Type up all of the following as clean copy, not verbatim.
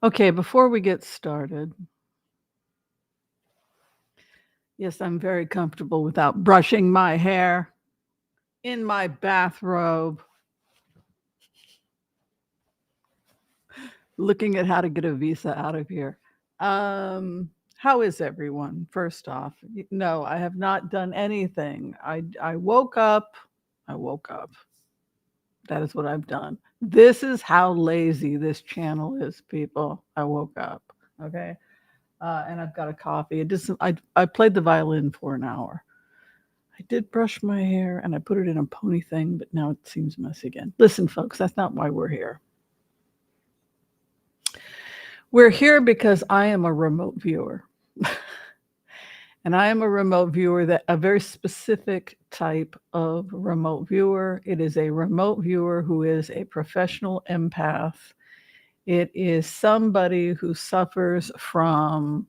Okay, before we get started, yes, I'm very comfortable without brushing my hair in my bathrobe, looking at how to get a visa out of here. How is everyone? First off, no, I have not done anything. I woke up. I woke up. That is what I've done. This is how lazy this channel is, people. I woke up. Okay. And I've got a coffee. I played the violin for an hour. I did brush my hair and I put it in a pony thing, but now it seems messy again. Listen, folks, that's not why we're here. We're here because I am a remote viewer. And I am a remote viewer, that a very specific type of remote viewer. It is a remote viewer who is a professional empath. It is somebody who suffers from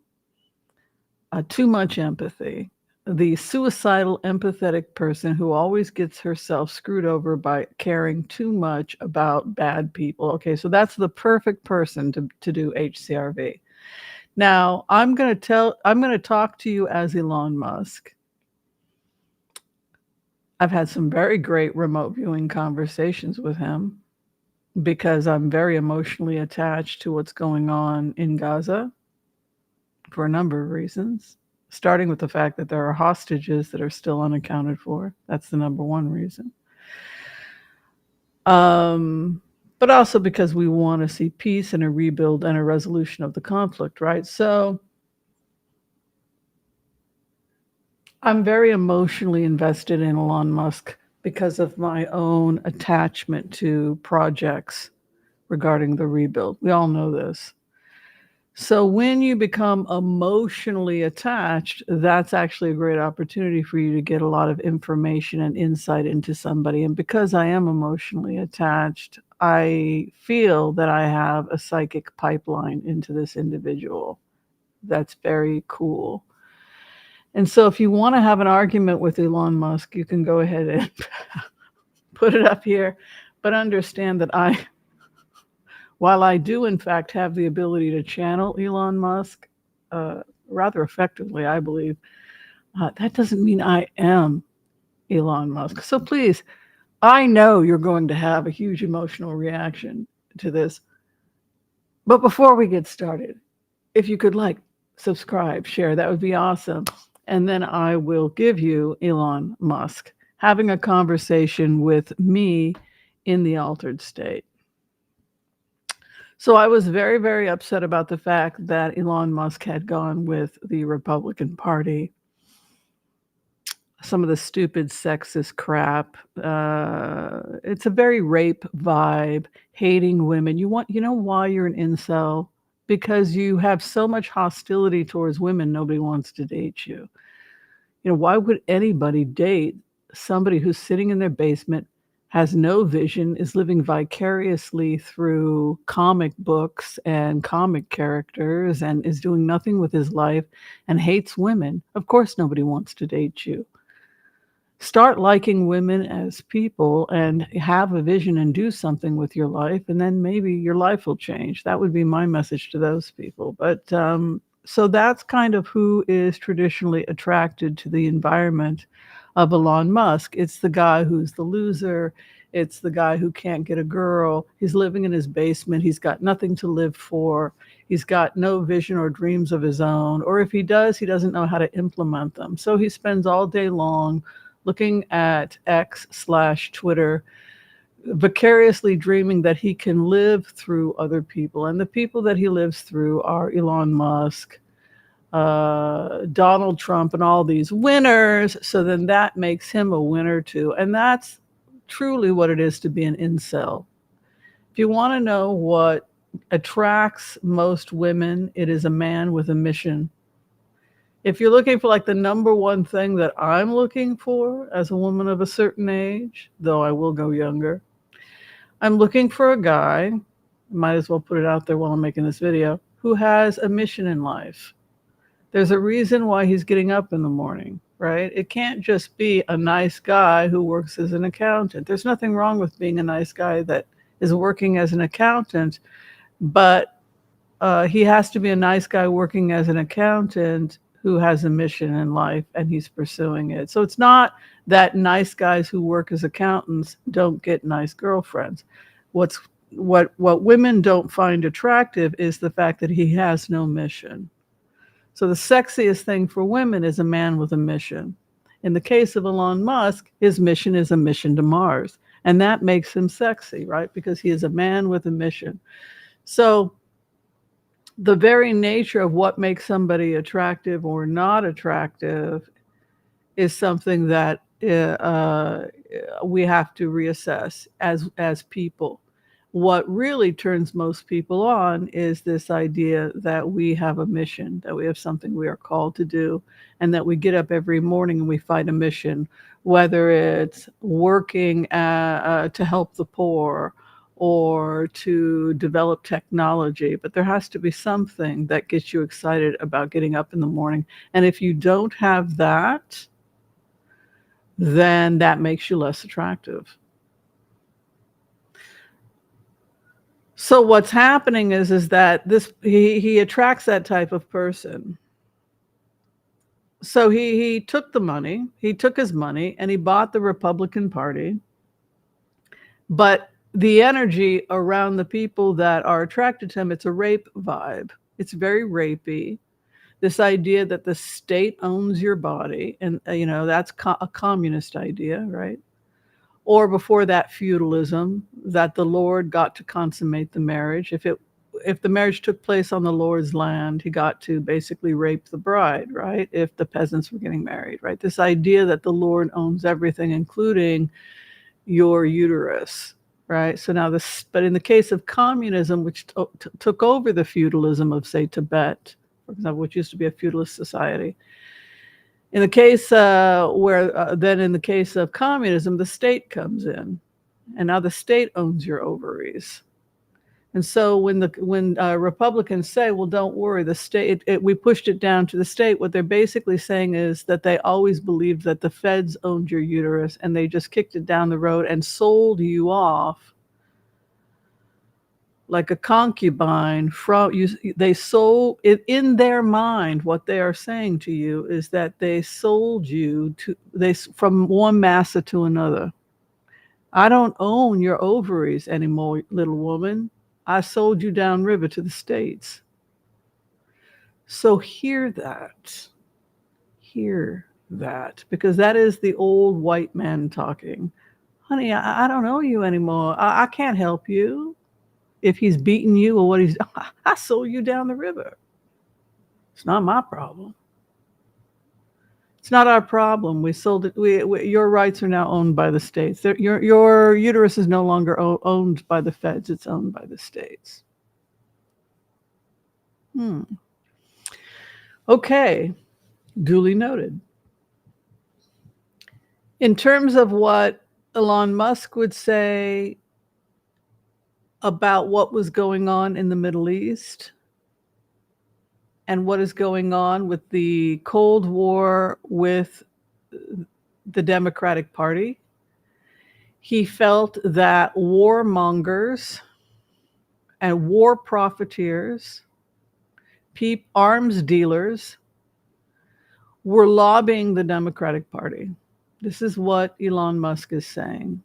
too much empathy, the suicidal empathetic person who always gets herself screwed over by caring too much about bad people. Okay, so that's the perfect person to do HCRV. Now, I'm going to talk to you as Elon Musk. I've had some very great remote viewing conversations with him because I'm very emotionally attached to what's going on in Gaza for a number of reasons, starting with the fact that there are hostages that are still unaccounted for. That's the number one reason. But also because we want to see peace and a rebuild and a resolution of the conflict, right? So I'm very emotionally invested in Elon Musk because of my own attachment to projects regarding the rebuild. We all know this. So when you become emotionally attached, that's actually a great opportunity for you to get a lot of information and insight into somebody. And because I am emotionally attached, I feel that I have a psychic pipeline into this individual. That's very cool. And so if you want to have an argument with Elon Musk, you can go ahead and put it up here. But understand that while I do, in fact, have the ability to channel Elon Musk rather effectively, I believe, that doesn't mean I am Elon Musk. So please, I know you're going to have a huge emotional reaction to this. But before we get started, if you could subscribe, share, that would be awesome. And then I will give you Elon Musk having a conversation with me in the altered state. So I was very, very upset about the fact that Elon Musk had gone with the Republican Party. Some of the stupid sexist crap. It's a very rape vibe, hating women. You know why you're an incel? Because you have so much hostility towards women, nobody wants to date you. You know, why would anybody date somebody who's sitting in their basement, has no vision, is living vicariously through comic books and comic characters, and is doing nothing with his life and hates women? Of course, nobody wants to date you. Start liking women as people and have a vision and do something with your life, and then maybe your life will change. That would be my message to those people. But so that's kind of who is traditionally attracted to the environment of Elon Musk. It's the guy who's the loser. It's the guy who can't get a girl. He's living in his basement. He's got nothing to live for. He's got no vision or dreams of his own. Or if he does, he doesn't know how to implement them. So he spends all day long looking at X/Twitter, vicariously dreaming that he can live through other people. And the people that he lives through are Elon Musk, Donald Trump, and all these winners. So then that makes him a winner too. And that's truly what it is to be an incel. If you want to know what attracts most women, it is a man with a mission. If you're looking for the number one thing that I'm looking for as a woman of a certain age, though I will go younger, I'm looking for a guy, might as well put it out there while I'm making this video, who has a mission in life. There's a reason why he's getting up in the morning, right? It can't just be a nice guy who works as an accountant. There's nothing wrong with being a nice guy that is working as an accountant, but He has to be a nice guy working as an accountant who has a mission in life and he's pursuing it. So it's not that nice guys who work as accountants don't get nice girlfriends. What's what women don't find attractive is the fact that he has no mission. So the sexiest thing for women is a man with a mission. In the case of Elon Musk, his mission is a mission to Mars. And that makes him sexy, right? Because he is a man with a mission. So the very nature of what makes somebody attractive or not attractive is something that we have to reassess as people. What really turns most people on is this idea that we have a mission, that we have something we are called to do, and that we get up every morning and we fight a mission, whether it's working to help the poor or to develop technology. But there has to be something that gets you excited about getting up in the morning. And if you don't have that, then that makes you less attractive. So what's happening is that he attracts that type of person. So he took the money, he took his money, and he bought the Republican Party. But the energy around the people that are attracted to him, it's a rape vibe. It's very rapey. This idea that the state owns your body, and that's a communist idea, right? Or before that, feudalism, that the Lord got to consummate the marriage. If the marriage took place on the Lord's land, he got to basically rape the bride, right? If the peasants were getting married, right? This idea that the Lord owns everything, including your uterus, right? So now but in the case of communism, which took over the feudalism of, say, Tibet, for example, which used to be a feudalist society. In the case then in the case of communism, the state comes in, and now the state owns your ovaries. And so when Republicans say, "Well, don't worry, the state," we pushed it down to the state. What they're basically saying is that they always believed that the feds owned your uterus, and they just kicked it down the road and sold you off like a concubine. They sold it. In their mind, what they are saying to you is that they sold you from one massa to another. I don't own your ovaries anymore, little woman. I sold you downriver to the States. So hear that, because that is the old white man talking. Honey, I don't owe you anymore. I can't help you. If he's beating you or what he's, I sold you down the river. It's not my problem. It's not our problem. We sold it. Your rights are now owned by the states. Your uterus is no longer owned by the feds. It's owned by the states. Okay, duly noted. In terms of what Elon Musk would say about what was going on in the Middle East and what is going on with the Cold War with the Democratic Party, he felt that warmongers and war profiteers, arms dealers, were lobbying the Democratic Party. This is what Elon Musk is saying.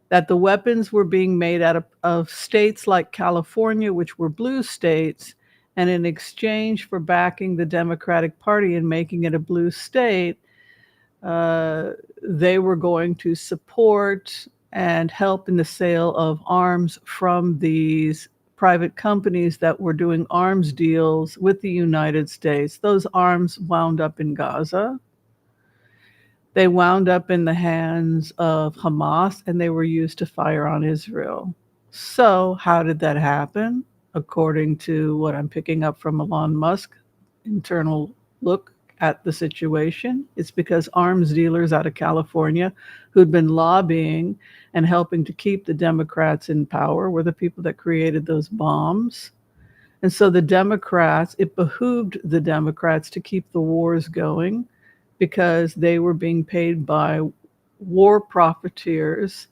That the weapons were being made out of states like California, which were blue states, and in exchange for backing the Democratic Party and making it a blue state, they were going to support and help in the sale of arms from these private companies that were doing arms deals with the United States. Those arms wound up in Gaza. They wound up in the hands of Hamas, and they were used to fire on Israel. So how did that happen? According to what I'm picking up from Elon Musk, internal look at the situation, it's because arms dealers out of California who'd been lobbying and helping to keep the Democrats in power were the people that created those bombs. And so it behooved the Democrats to keep the wars going, because they were being paid by war profiteers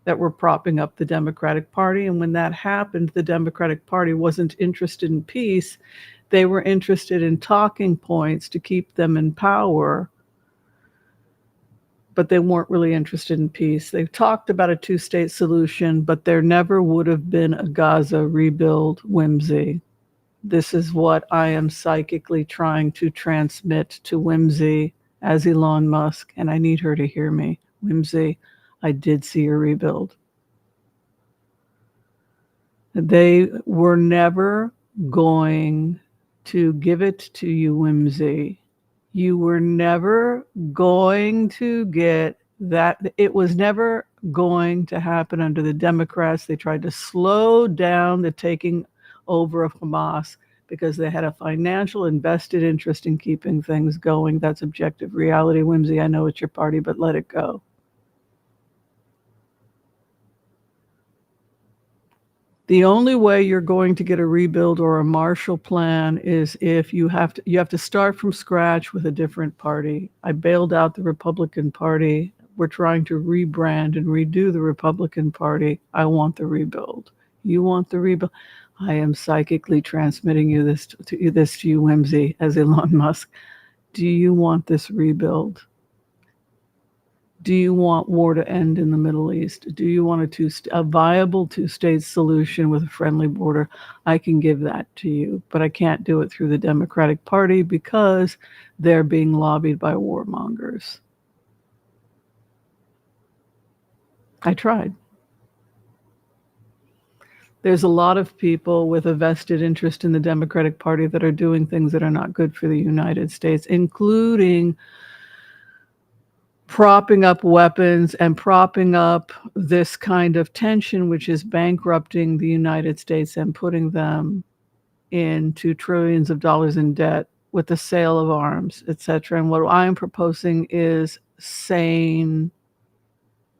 that were propping up the Democratic Party. And when that happened, the Democratic Party wasn't interested in peace. They were interested in talking points to keep them in power, but they weren't really interested in peace. They talked about a two-state solution, but there never would have been a Gaza rebuild, Whimsy. This is what I am psychically trying to transmit to Whimsy as Elon Musk, and I need her to hear me. Whimsy, I did see a rebuild. They were never going to give it to you, Whimsy. You were never going to get that. It was never going to happen under the Democrats. They tried to slow down the taking over of Hamas because they had a financial invested interest in keeping things going. That's objective reality. Whimsy, I know it's your party, but let it go. The only way you're going to get a rebuild or a Marshall Plan is if you have to start from scratch with a different party. I bailed out the Republican Party. We're trying to rebrand and redo the Republican Party. I want the rebuild. You want the rebuild? I am psychically transmitting this to you, Whimsy, as Elon Musk. Do you want this rebuild? Do you want war to end in the Middle East? Do you want a viable two-state solution with a friendly border? I can give that to you, but I can't do it through the Democratic Party because they're being lobbied by warmongers. I tried. There's a lot of people with a vested interest in the Democratic Party that are doing things that are not good for the United States, including propping up weapons and propping up this kind of tension, which is bankrupting the United States and putting them into trillions of dollars in debt with the sale of arms, etc. And what I'm proposing is sane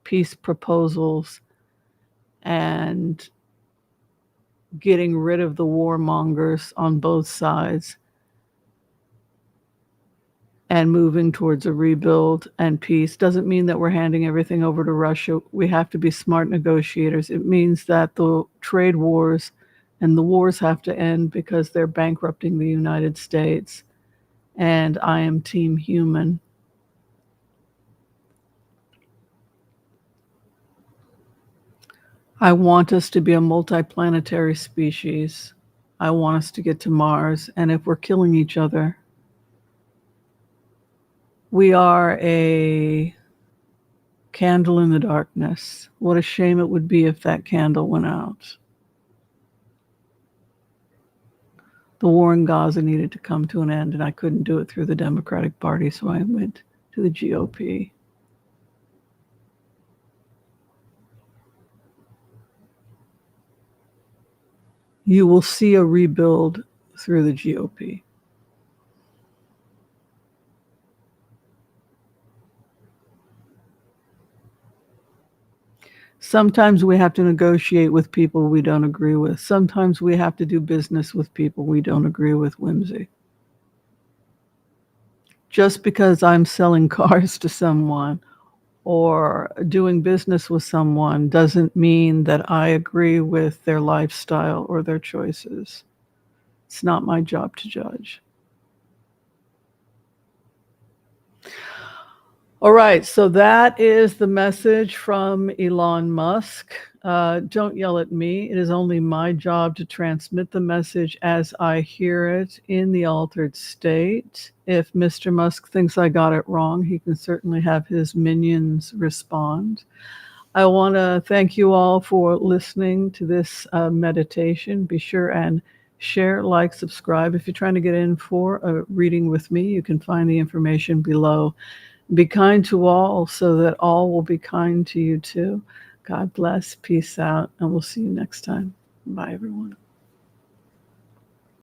peace proposals and getting rid of the warmongers on both sides and moving towards a rebuild and peace. Doesn't mean that we're handing everything over to Russia. We have to be smart negotiators. It means that the trade wars and the wars have to end because they're bankrupting the United States. And I am team human. I want us to be a multiplanetary species. I want us to get to Mars. And if we're killing each other, we are a candle in the darkness. What a shame it would be if that candle went out. The war in Gaza needed to come to an end, and I couldn't do it through the Democratic Party, so I went to the GOP. You will see a rebuild through the GOP. Sometimes we have to negotiate with people we don't agree with. Sometimes we have to do business with people we don't agree with, Whimsy. Just because I'm selling cars to someone or doing business with someone doesn't mean that I agree with their lifestyle or their choices. It's not my job to judge. All right, so that is the message from Elon Musk. Don't yell at me. It is only my job to transmit the message as I hear it in the altered state. If Mr. Musk thinks I got it wrong, he can certainly have his minions respond. I want to thank you all for listening to this meditation. Be sure and share, like, subscribe. If you're trying to get in for a reading with me, you can find the information below. Be kind to all so that all will be kind to you too. God bless. Peace out. And we'll see you next time. Bye, everyone.